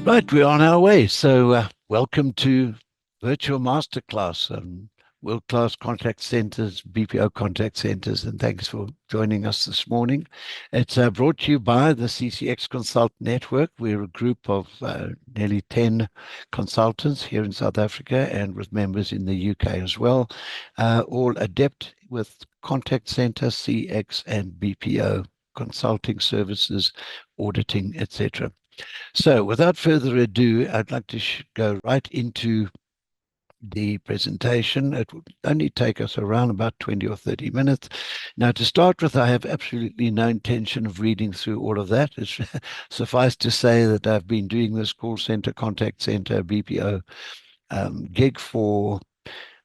Right, we're on our way. So, welcome to Virtual Masterclass, world-class contact centers, BPO contact centers, and thanks for joining us this morning. It's brought to you by the CCX Consult Network. We're a group of nearly 10 consultants here in South Africa and with members in the UK as well, all adept with contact center, CX and BPO consulting services, auditing, etc. So without further ado, I'd like to go right into the presentation. It will only take us around about 20 or 30 minutes. Now, to start with, I have absolutely no intention of reading through all of that. It's suffice to say that I've been doing this call center, contact center, BPO gig for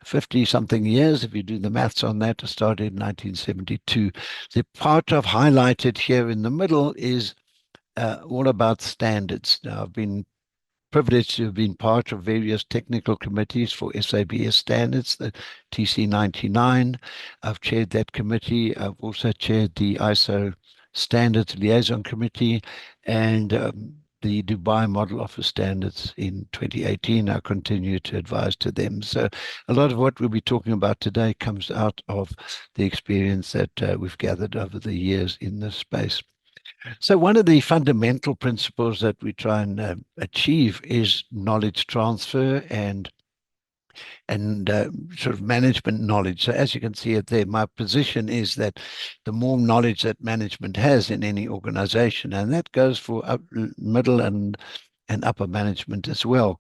50 something years. If you do the maths on that, I started in 1972. The part I've highlighted here in the middle is all about standards. Now, I've been privileged to have been part of various technical committees for SABS standards, the TC99. I've chaired that committee. I've also chaired the ISO Standards Liaison Committee and the Dubai Model Office Standards in 2018. I continue to advise to them. So a lot of what we'll be talking about today comes out of the experience that we've gathered over the years in this space. So one of the fundamental principles that we try and achieve is knowledge transfer and sort of management knowledge. So as you can see it there, my position is that the more knowledge that management has in any organization, and that goes for middle and upper management as well,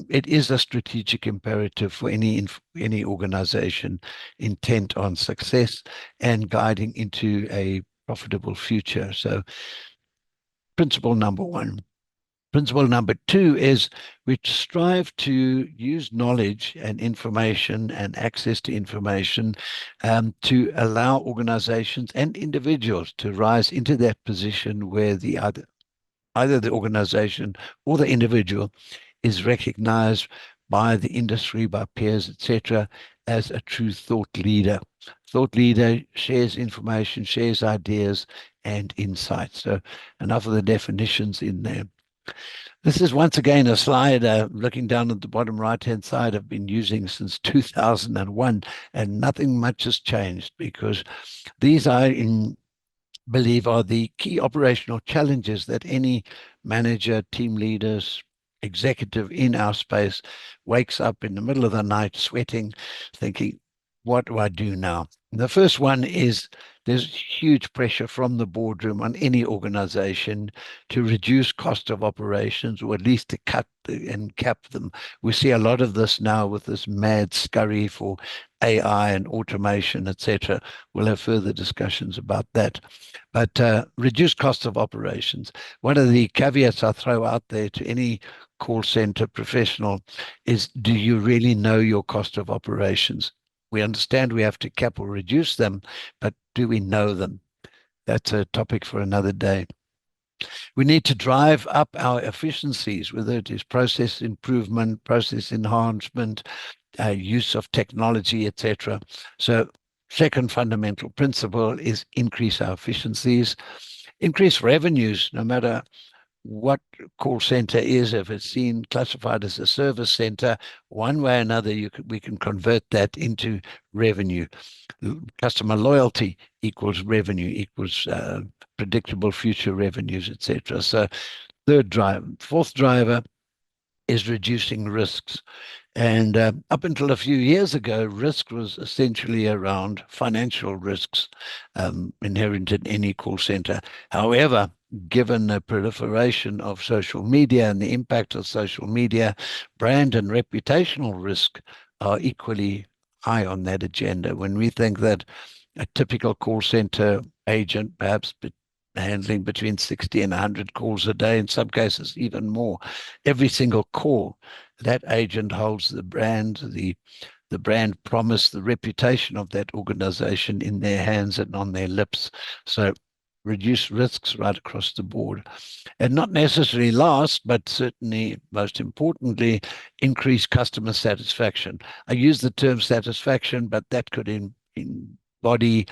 it is a strategic imperative for any organization intent on success and guiding into a profitable future. So principle number one. Principle number two is we strive to use knowledge and information and access to information to allow organizations and individuals to rise into that position where either the organization or the individual is recognized by the industry, by peers, etc., as a true thought leader. Thought leader shares information, shares ideas and insights. So enough of the definitions in there. This is once again a slide looking down at the bottom right-hand side I've been using since 2001, and nothing much has changed because these believe are the key operational challenges that any manager, team leaders, executive in our space wakes up in the middle of the night sweating, thinking, what do I do now? And the first one is there's huge pressure from the boardroom on any organization to reduce cost of operations, or at least to cut and cap them. We see a lot of this now with this mad scurry for AI and automation, etc. We'll have further discussions about that. But reduce cost of operations. One of the caveats I throw out there to any call center professional is, do you really know your cost of operations? We understand we have to cap or reduce them, but do we know them? That's a topic for another day. We need to drive up our efficiencies, whether it is process improvement, process enhancement, use of technology, etc. So second fundamental principle is increase our efficiencies, increase revenues, no matter what call center is. If it's seen classified as a service center, one way or another, we can convert that into revenue. Customer loyalty equals revenue, equals predictable future revenues, etc. So third driver. Fourth driver is reducing risks. And up until a few years ago, risk was essentially around financial risks inherent in any call center. However, given the proliferation of social media and the impact of social media, brand and reputational risk are equally high on that agenda. When we think that a typical call center agent perhaps handling between 60 and 100 calls a day, in some cases even more, every single call, that agent holds the brand, the brand promise, the reputation of that organization in their hands and on their lips. So reduce risks right across the board. And not necessarily last, but certainly most importantly, increase customer satisfaction. I use the term satisfaction, but that could body,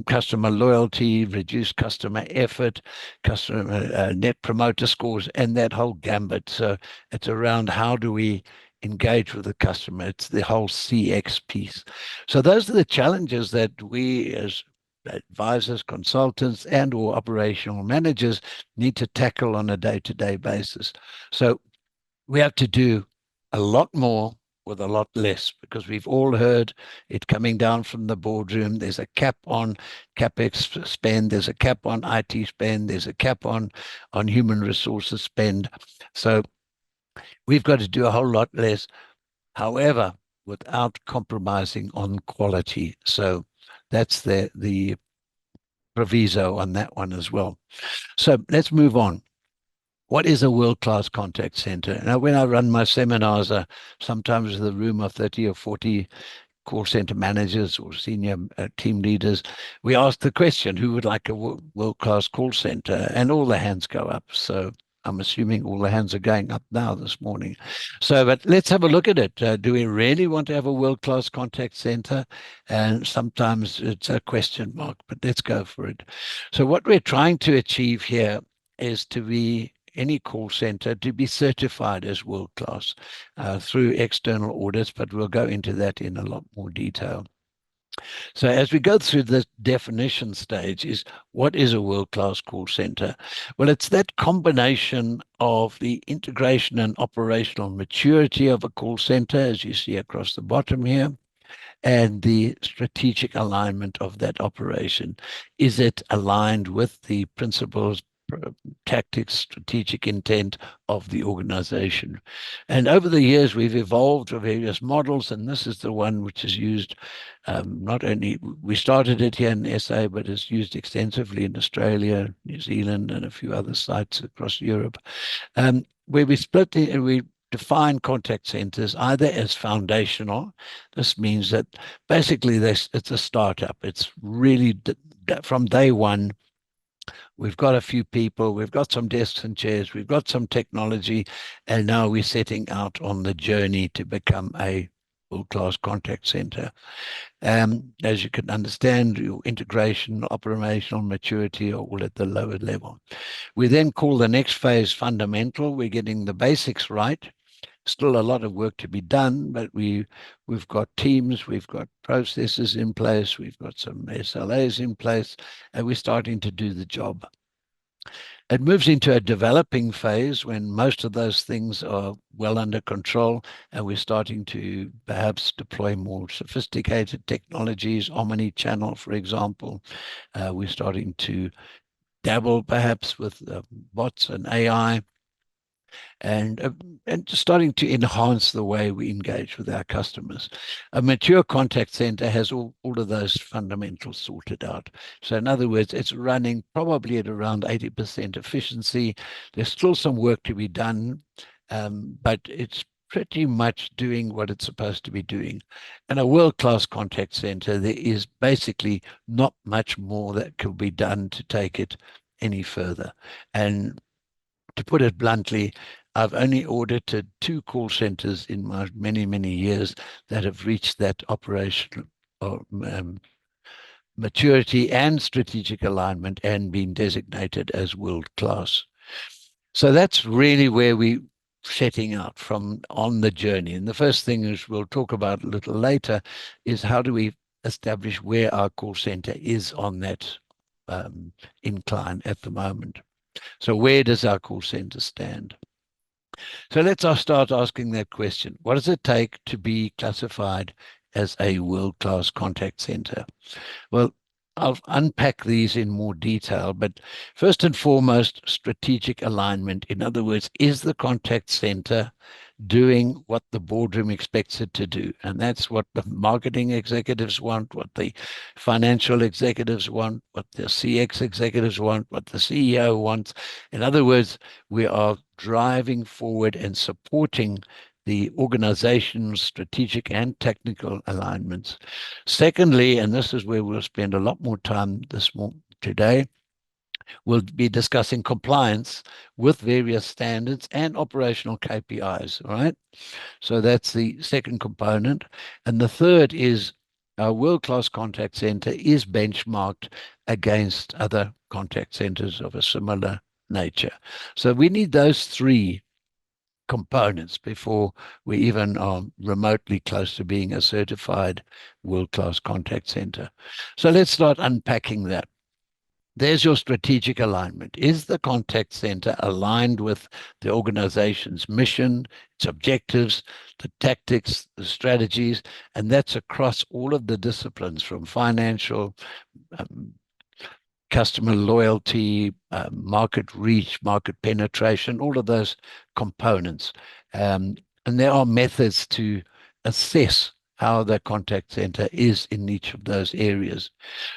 customer loyalty, reduced customer effort, customer net promoter scores, and that whole gambit. So it's around how do we engage with the customer. It's the whole CX piece. So those are the challenges that we as advisors, consultants, and or operational managers need to tackle on a day-to-day basis. So we have to do a lot more with a lot less, because we've all heard it coming down from the boardroom. There's a cap on CapEx spend. There's a cap on IT spend. There's a cap on human resources spend. So we've got to do a whole lot less, however, without compromising on quality. So that's the proviso on that one as well. So let's move on. What is a world-class contact center? Now, when I run my seminars, sometimes with a room of 30 or 40 call center managers or senior team leaders, we ask the question, who would like a world-class call center? And all the hands go up. So I'm assuming all the hands are going up now this morning. So, but let's have a look at it. Do we really want to have a world-class contact center? And sometimes it's a question mark, but let's go for it. So what we're trying to achieve here is to be any call center to be certified as world-class through external audits, but we'll go into that in a lot more detail. So as we go through the definition stage, is what is a world-class call center? Well, it's that combination of the integration and operational maturity of a call center, as you see across the bottom here, and the strategic alignment of that operation. Is it aligned with the principles, tactics, strategic intent of the organization? And over the years, we've evolved to various models, and this is the one which is used not only, we started it here in SA, but it's used extensively in Australia, New Zealand, and a few other sites across Europe, where we split it, we define contact centers either as foundational. This means that basically it's a startup. It's really from day one. We've got a few people, we've got some desks and chairs, we've got some technology, and now we're setting out on the journey to become a world-class contact center. As you can understand, your integration, operational maturity are all at the lower level. We then call the next phase fundamental. We're getting the basics right. Still a lot of work to be done, but we've got teams, we've got processes in place, we've got some SLAs in place, and we're starting to do the job. It moves into a developing phase when most of those things are well under control, and we're starting to perhaps deploy more sophisticated technologies, omni-channel, for example. We're starting to dabble perhaps with bots and AI, and starting to enhance the way we engage with our customers. A mature contact center has all of those fundamentals sorted out. So in other words, it's running probably at around 80% efficiency. There's still some work to be done, but it's pretty much doing what it's supposed to be doing. And a world-class contact center, there is basically not much more that could be done to take it any further. And to put it bluntly, I've only audited 2 call centers in my many, many years that have reached that operational maturity and strategic alignment and been designated as world-class. So that's really where we're setting out from on the journey. And the first thing is we'll talk about a little later is how do we establish where our call center is on that incline at the moment. So where does our call center stand? So let's start asking that question. What does it take to be classified as a world-class contact center? Well, I'll unpack these in more detail, but first and foremost, strategic alignment. In other words, is the contact center doing what the boardroom expects it to do? And that's what the marketing executives want, what the financial executives want, what the CX executives want, what the CEO wants. In other words, we are driving forward and supporting the organization's strategic and technical alignments. Secondly, and this is where we'll spend a lot more time today, we'll be discussing compliance with various standards and operational KPIs, all right? So that's the second component. And the third is our world-class contact center is benchmarked against other contact centers of a similar nature. So we need those three components before we even are remotely close to being a certified world-class contact center. So let's start unpacking that. There's your strategic alignment. Is the contact center aligned with the organization's mission, its objectives, the tactics, the strategies? And that's across all of the disciplines, from financial, um, customer loyalty, market reach, market penetration, all of those components. And there are methods to assess how the contact center is in each of those areas.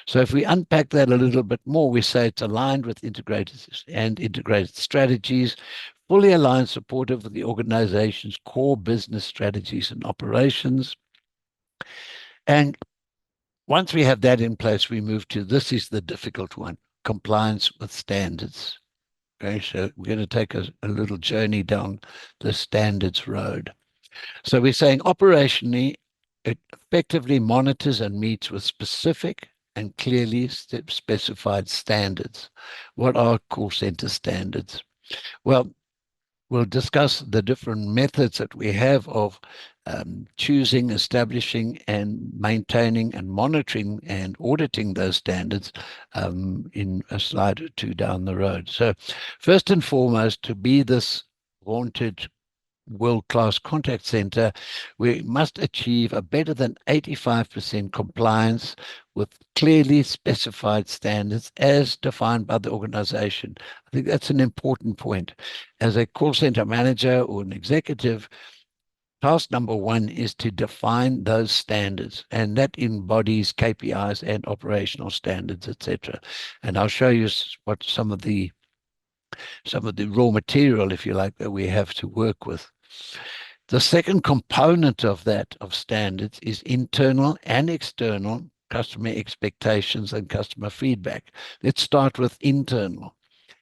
So if we unpack that a little bit more, we say it's aligned with integrated strategies, fully aligned, supportive of the organization's core business strategies and operations. And once we have that in place, we move to, this is the difficult one, compliance with standards. Okay, so we're going to take a little journey down the standards road. So we're saying operationally, it effectively monitors and meets with specific and clearly specified standards. What are call center standards? Well, we'll discuss the different methods that we have of choosing, establishing, and maintaining and monitoring and auditing those standards in a slide or two down the road. So first and foremost, to be this vaunted world-class contact center, we must achieve a better than 85% compliance with clearly specified standards as defined by the organization. I think that's an important point. As a call center manager or an executive, task number one is to define those standards, and that embodies KPIs and operational standards, etc. And I'll show you what some of the raw material, if you like, that we have to work with. The second component of that, of standards, is internal and external customer expectations and customer feedback. Let's start with internal.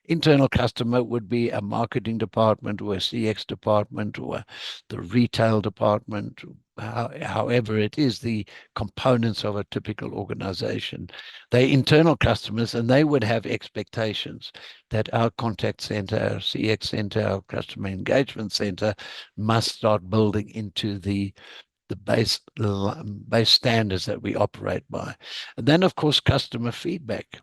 Internal customer would be a marketing department or a CX department or the retail department, however it is, the components of a typical organization. They're internal customers, and they would have expectations that our contact center, our CX center, our customer engagement center must start building into the base standards that we operate by. And then, of course, customer feedback.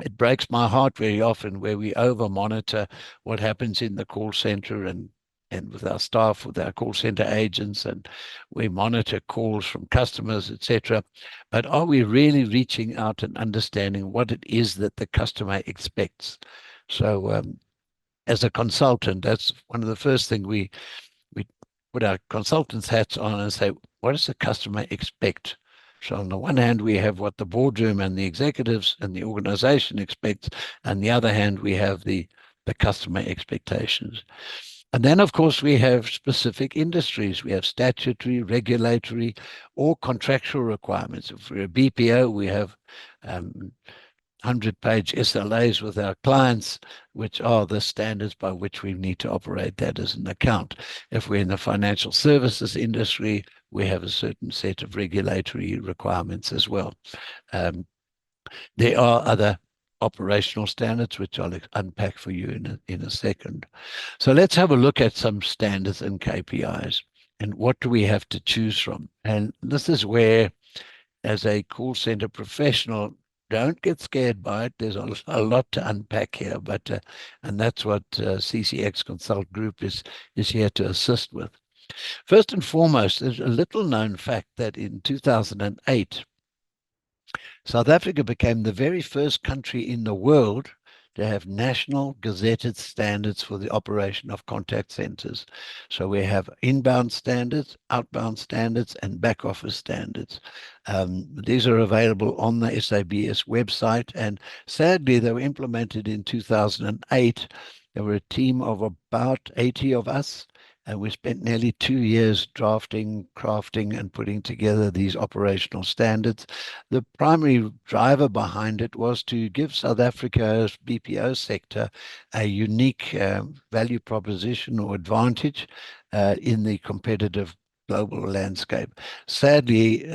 It breaks my heart very often where we over monitor what happens in the call center and with our staff, with our call center agents, and we monitor calls from customers, etc. But are we really reaching out and understanding what it is that the customer expects? So as a consultant, that's one of the first things we put our consultants' hats on and say, what does the customer expect? So on the one hand, we have what the boardroom and the executives and the organization expects. On the other hand, we have the customer expectations. And then, of course, we have specific industries. We have statutory, regulatory, or contractual requirements. If we're a BPO, we have 100-page SLAs with our clients, which are the standards by which we need to operate that as an account. If we're in the financial services industry, we have a certain set of regulatory requirements as well. There are other operational standards, which I'll unpack for you in a second. So let's have a look at some standards and KPIs. And what do we have to choose from? And this is where, as a call center professional, don't get scared by it. There's a lot to unpack here, but and that's what CCX Consult Group is here to assist with. First and foremost, there's a little known fact that in 2008, South Africa became the very first country in the world to have national gazetted standards for the operation of contact centers. So we have inbound standards, outbound standards, and back office standards. These are available on the SABS website, and sadly, they were implemented in 2008. There were a team of about 80 of us, and we spent nearly 2 years drafting, crafting, and putting together these operational standards. The primary driver behind it was to give South Africa's BPO sector a unique value proposition or advantage in the competitive global landscape. Sadly,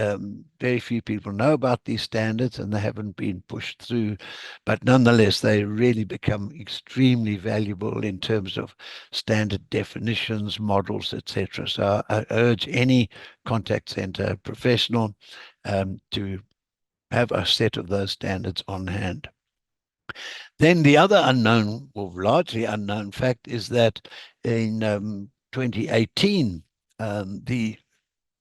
very few people know about these standards and they haven't been pushed through, but nonetheless, they really become extremely valuable in terms of standard definitions, models, etc. So I urge any contact center professional to have a set of those standards on hand. Then the other unknown, or largely unknown fact is that in 2018, the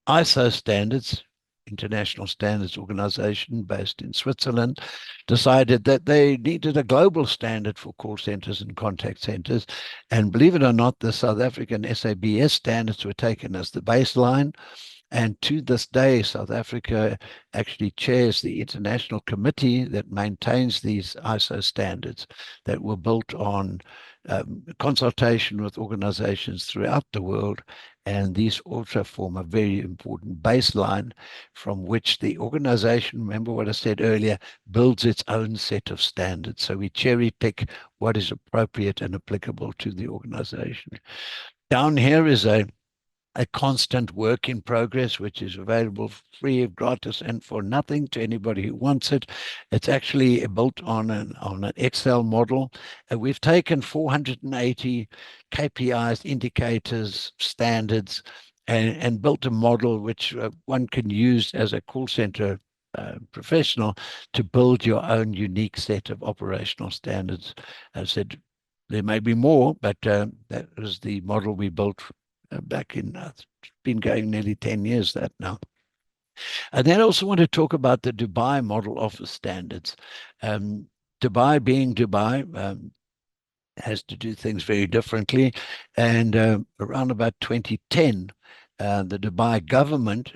ISO standards, International Standards Organization based in Switzerland, decided that they needed a global standard for call centers and contact centers. And believe it or not, the South African SABS standards were taken as the baseline. And to this day, South Africa actually chairs the international committee that maintains these ISO standards that were built on consultation with organizations throughout the world. And these also form a very important baseline from which the organization, remember what I said earlier, builds its own set of standards. So we cherry pick what is appropriate and applicable to the organization. Down here is a constant work in progress, which is available free, gratis, and for nothing to anybody who wants it. It's actually built on an Excel model. We've taken 480 KPIs, indicators, standards, and built a model which one can use as a call center professional to build your own unique set of operational standards. As I said, there may be more, but that was the model we built back in, it's been going nearly 10 years that now. And then I also want to talk about the Dubai model office standards. Dubai being Dubai, has to do things very differently. And around about 2010, the Dubai government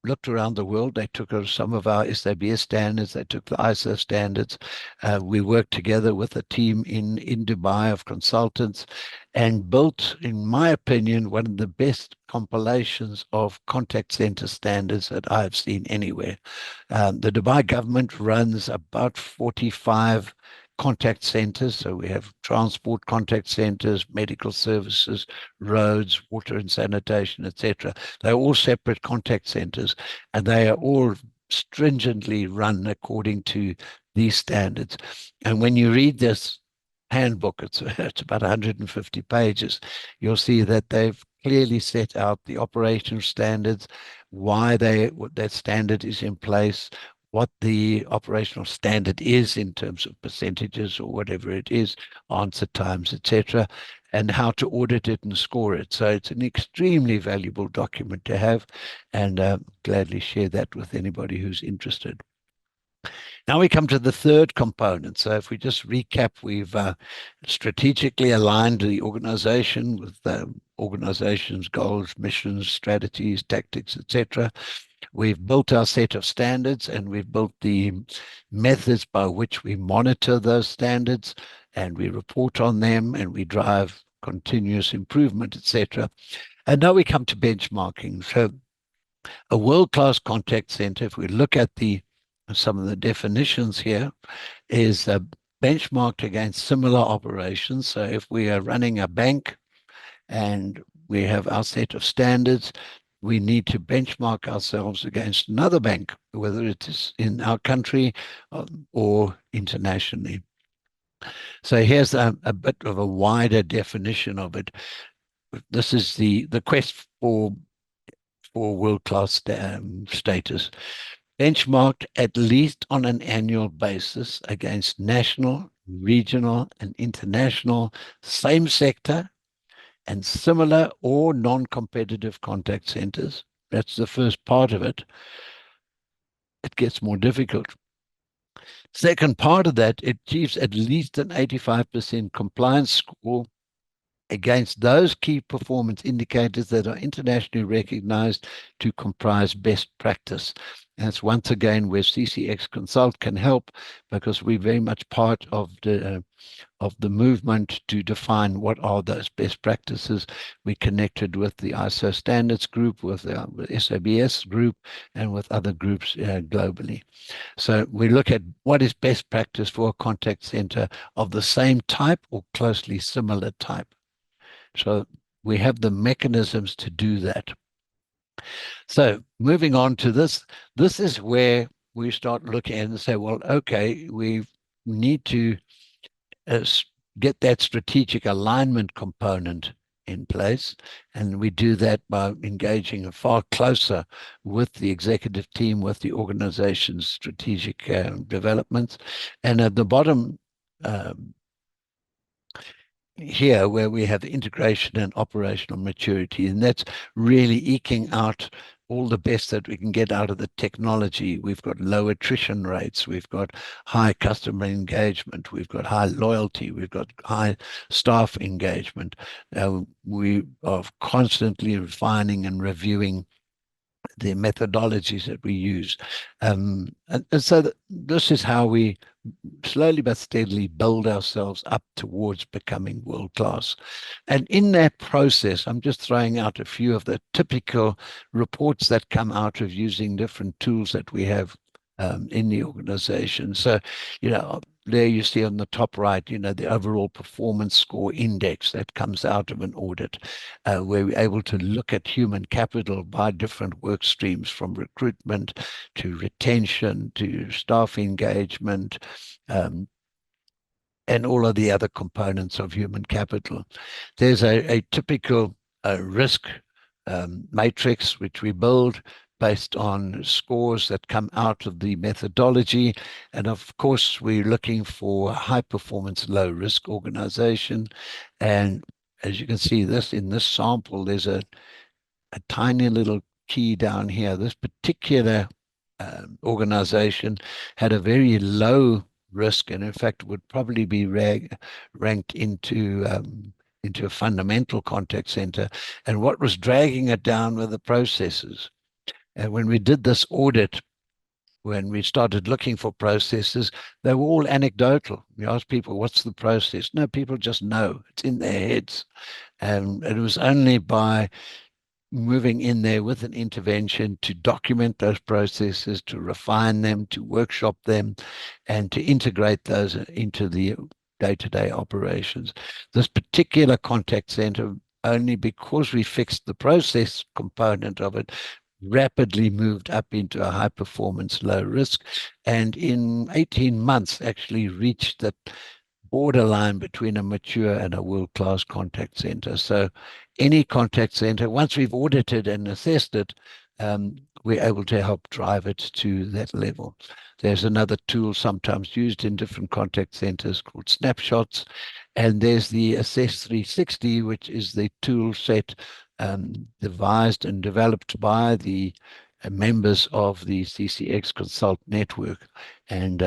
looked around the world. They took some of our SABS standards. They took the ISO standards. We worked together with a team in Dubai of consultants and built, in my opinion, one of the best compilations of contact center standards that I've seen anywhere. The Dubai government runs about 45 contact centers. So we have transport contact centers, medical services, roads, water and sanitation, etc. They're all separate contact centers, and they are all stringently run according to these standards. And when you read this handbook, it's about 150 pages, you'll see that they've clearly set out the operational standards, why that standard is in place, what the operational standard is in terms of percentages or whatever it is, answer times, etc., and how to audit it and score it. So it's an extremely valuable document to have, and gladly share that with anybody who's interested. Now we come to the third component. So if we just recap, we've strategically aligned the organization with the organization's goals, missions, strategies, tactics, etc. We've built our set of standards, and we've built the methods by which we monitor those standards, and we report on them, and we drive continuous improvement, etc. And now we come to benchmarking. So a world-class contact center, if we look at some of the definitions here, is benchmarked against similar operations. So if we are running a bank and we have our set of standards, we need to benchmark ourselves against another bank, whether it is in our country or internationally. So here's a bit of a wider definition of it. This is the quest for world-class status. Benchmarked at least on an annual basis against national, regional, and international, same sector, and similar or non-competitive contact centers. That's the first part of it. It gets more difficult. Second part of that, it achieves at least an 85% compliance score against those key performance indicators that are internationally recognized to comprise best practice. And it's once again where CCX Consult can help, because we're very much part of the movement to define what are those best practices. We connected with the ISO standards group, with the SABS group, and with other groups globally. So we look at what is best practice for a contact center of the same type or closely similar type. So we have the mechanisms to do that. So moving on to this is where we start looking and say, well, okay, we need to uh, get that strategic alignment component in place. And we do that by engaging far closer with the executive team, with the organization's strategic developments. And at the bottom, here where we have integration and operational maturity, and that's really eking out all the best that we can get out of the technology. We've got low attrition rates, we've got high customer engagement, we've got high loyalty, we've got high staff engagement. We are constantly refining and reviewing the methodologies that we use. And so this is how we slowly but steadily build ourselves up towards becoming world class. And in that process, I'm just throwing out a few of the typical reports that come out of using different tools that we have in the organization. So, there you see on the top right, the overall performance score index that comes out of an audit, where we're able to look at human capital by different work streams, from recruitment to retention to staff engagement, and all of the other components of human capital. There's a typical risk matrix which we build based on scores that come out of the methodology. And of course, we're looking for high performance, low risk organization. And as you can see in this sample, there's a tiny little key down here. This particular organization had a very low risk, and in fact would probably be ranked into a fundamental contact center. And what was dragging it down were the processes. And when we did this audit, when we started looking for processes, they were all anecdotal. We asked people, what's the process? No, people just know. It's in their heads. And it was only by moving in there with an intervention to document those processes, to refine them, to workshop them, and to integrate those into the day-to-day operations. This particular contact center, only because we fixed the process component of it, rapidly moved up into a high performance, low risk, and in 18 months actually reached that borderline between a mature and a world-class contact center. So any contact center, once we've audited and assessed it, we're able to help drive it to that level. There's another tool sometimes used in different contact centers called snapshots. And there's the Assess 360, which is the tool set devised and developed by the members of the CCX Consult Network. And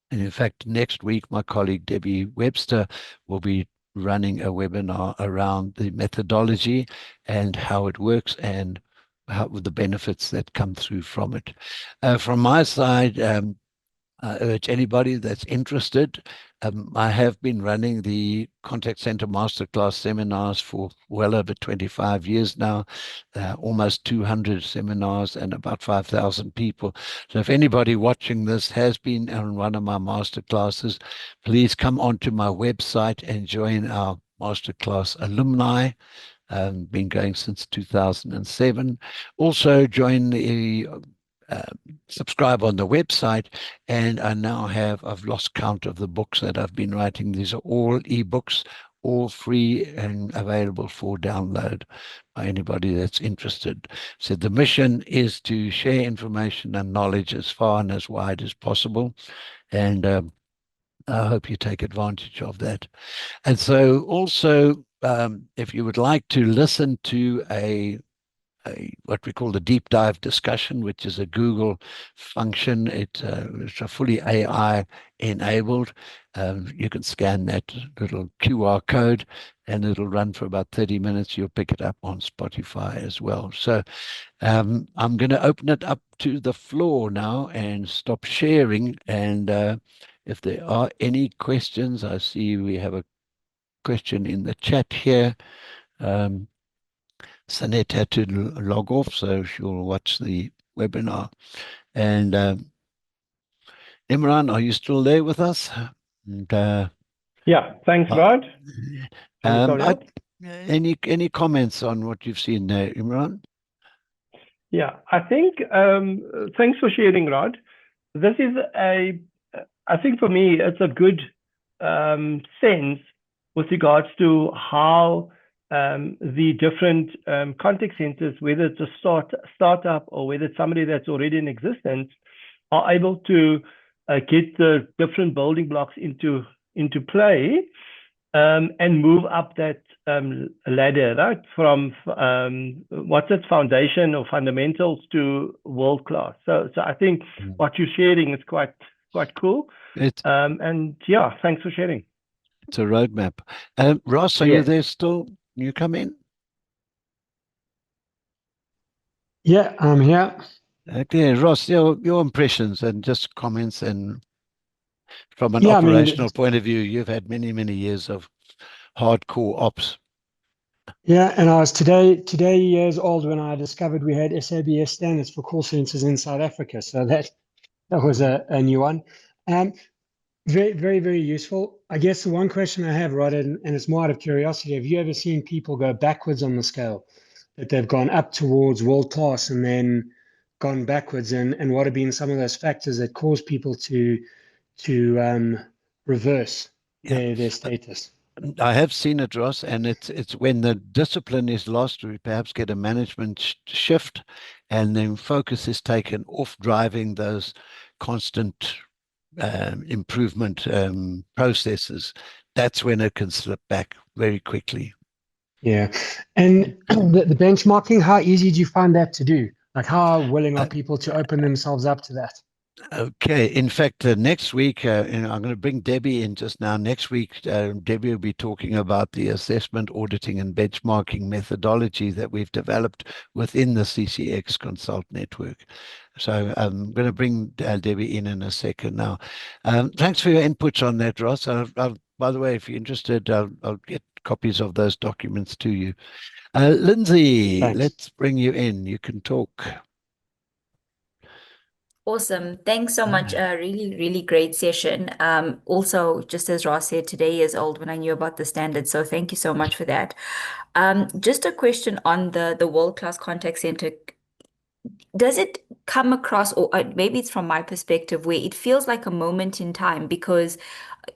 in fact, next week, my colleague Debbie Webster will be running a webinar around the methodology and how it works and how the benefits that come through from it. From my side, I urge anybody that's interested. I have been running the Contact Center Masterclass seminars for well over 25 years now, almost 200 seminars and about 5,000 people. So if anybody watching this has been on one of my masterclasses, please come onto my website and join our Masterclass alumni. Been going since 2007. Also join the subscribe on the website, and I've lost count of the books that I've been writing. These are all ebooks, all free and available for download by anybody that's interested. So the mission is to share information and knowledge as far and as wide as possible, and I hope you take advantage of that. And so also, if you would like to listen to what we call the deep dive discussion, which is a Google function. It's a fully AI enabled. You can scan that little QR code and it'll run for about 30 minutes. You'll pick it up on Spotify as well. So I'm going to open it up to the floor now and stop sharing. And if there are any questions, I see we have a question in the chat here. Sanette had to log off, so she'll watch the webinar. And Imran, are you still there with us? And, yeah, thanks, Rod. I, Any comments on what you've seen there, Imran? Yeah, I think, thanks for sharing, Rod. This is I think for me, it's a good sense with regards to how the different contact centers, whether it's a startup or whether it's somebody that's already in existence, are able to get the different building blocks into play, and move up that ladder, right? From what's its foundation or fundamentals to world class. So I think what you're sharing is quite cool. And yeah, thanks for sharing. It's a roadmap. Ross, are you there still? You come in? Yeah, I'm here. Okay, Ross, your impressions and just comments, and from an operational point of view, you've had many, many years of hardcore ops. Yeah, and I was today years old when I discovered we had SABS standards for call centers in South Africa. So that was a new one. Very, very, very useful. I guess the one question I have, Rod, and it's more out of curiosity, have you ever seen people go backwards on the scale? That they've gone up towards world class and then gone backwards, and what have been some of those factors that cause people to reverse their status? I have seen it, Ross, and it's when the discipline is lost, we perhaps get a management shift, and then focus is taken off driving those constant improvement processes. That's when it can slip back very quickly. Yeah, and the benchmarking, how easy do you find that to do? Like, how willing are people to open themselves up to that? Okay. In fact, next week, I'm going to bring Debbie in just now. Next week, Debbie will be talking about the assessment, auditing, and benchmarking methodology that we've developed within the CCX Consult Network. So I'm going to bring Debbie in a second now. Thanks for your inputs on that, Ross. By the way, if you're interested, I'll get copies of those documents to you. Lindsay, Thanks. Let's bring you in. You can talk. Awesome. Thanks so much. Really, really great session. Also, just as Ross said, today is old when I knew about the standards. So thank you so much for that. Just a question on the world-class contact center. Does it come across, or maybe it's from my perspective, where it feels like a moment in time, because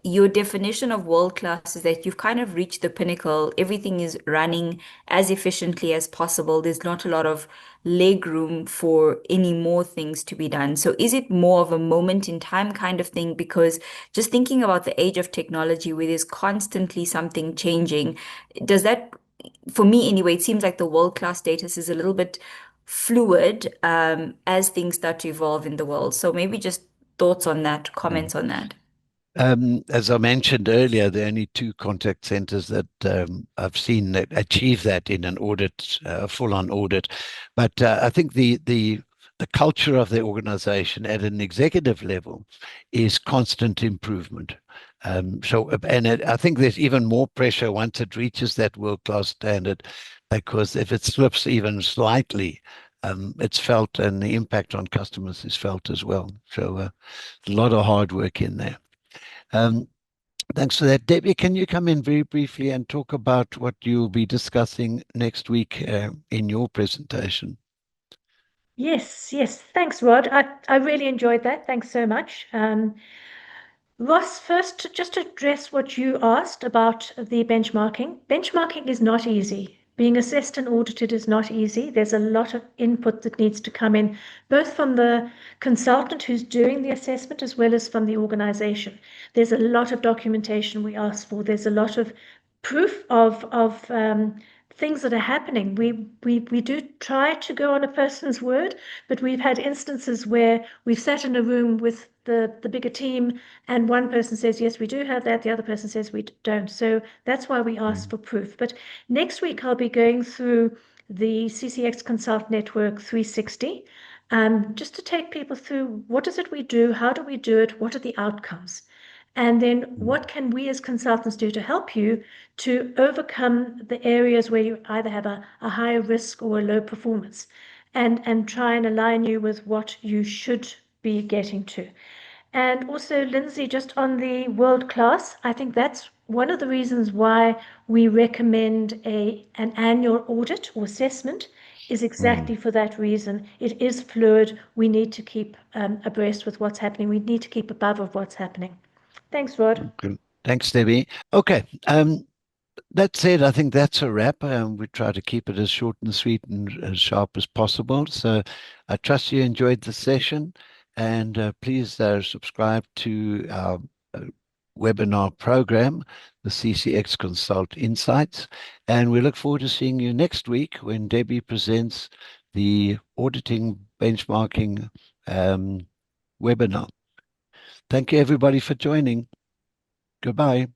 your definition of world class is that you've kind of reached the pinnacle. Everything is running as efficiently as possible. There's not a lot of leg room for any more things to be done. So is it more of a moment in time kind of thing? Because just thinking about the age of technology where there's constantly something changing, does that, for me anyway, it seems like the world class status is a little bit fluid as things start to evolve in the world. So maybe just thoughts on that, comments on that. As I mentioned earlier, there are only 2 contact centers that I've seen that achieve that in an audit, full-on audit. But I think the culture of the organization at an executive level is constant improvement. I think there's even more pressure once it reaches that world-class standard, because if it slips even slightly, it's felt, and the impact on customers is felt as well. So a lot of hard work in there. Thanks for that. Debbie, can you come in very briefly and talk about what you'll be discussing next week in your presentation? Yes. Thanks, Rod. I really enjoyed that. Thanks so much. Ross, first, just to address what you asked about the benchmarking. Benchmarking is not easy. Being assessed and audited is not easy. There's a lot of input that needs to come in, both from the consultant who's doing the assessment as well as from the organization. There's a lot of documentation we ask for. There's a lot of proof of things that are happening. We do try to go on a person's word, but we've had instances where we've sat in a room with the bigger team, and one person says, yes, we do have that. The other person says we don't. So that's why we ask for proof. But next week, I'll be going through the CCX Consult Network 360, just to take people through what is it we do, how do we do it, what are the outcomes? And then what can we as consultants do to help you to overcome the areas where you either have a higher risk or a low performance, and try and align you with what you should be getting to. And also, Lindsay, just on the world class, I think that's one of the reasons why we recommend an annual audit or assessment is exactly for that reason. It is fluid. We need to keep abreast with what's happening. We need to keep above of what's happening. Thanks, Rod. Good. Thanks, Debbie. Okay. That said, I think that's a wrap. We try to keep it as short and sweet and as sharp as possible. So I trust you enjoyed the session, and please subscribe to our webinar program, the CCX Consult Insights. And we look forward to seeing you next week when Debbie presents the auditing benchmarking webinar. Thank you, everybody, for joining. Goodbye.